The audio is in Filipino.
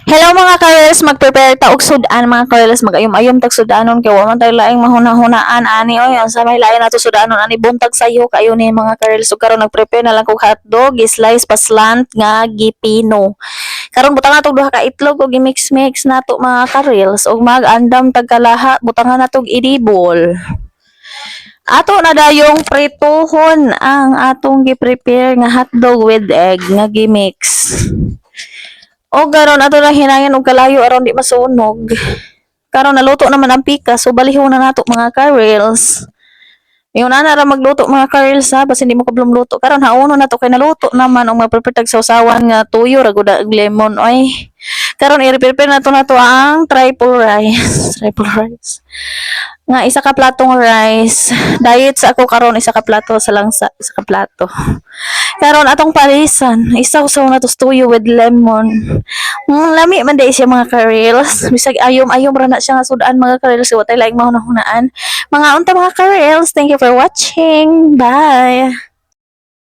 Hello mga ka-reels, mag-prepare ta og sudan mga ka-reels, mag-ayom-ayom tag sudanon kay wa man tayo laing mahuna-hunaan ani oy, ang sa may lain nato sudanon ani buntag sayo kayo ni mga ka-reels. Ug karon nag-prepare na lang kog hotdog, slice pa slant nga gipino. Karon butang nato duha ka itlog ug i-mix-mix nato mga ka-reels ug mag-andam tag kalaha, butangan nato idibol. Ato na dayong prituhon ang atong gi-prepare nga hotdog with egg nga gi-mix. O garon ato lang hinayan og kalayo aron di masunog. Karon naluto naman ang pika, so balihon na nato mga ka-reels. Yung na ra magluto mga ka-reels ha, basta hindi mo kablom luto. Karon hauno na to kay naluto naman og maprepare sa usawan nga tuyo ra gud ag lemon oy. Karon i-prepare nato ang triple rice. Triple rice. Nga isa ka platong rice. Diet sa ako karon isa ka plato sa lang sa isa ka plato. Karon atong parisan, isaw-saw na to tuyo with lemon. Lami man day siya mga ka-reels. Bisag ayom-ayom ra na siya nga sudan mga ka-reels. Wa tay laing mahunahunaan. Mga unta mga ka-reels, thank you for watching. Bye.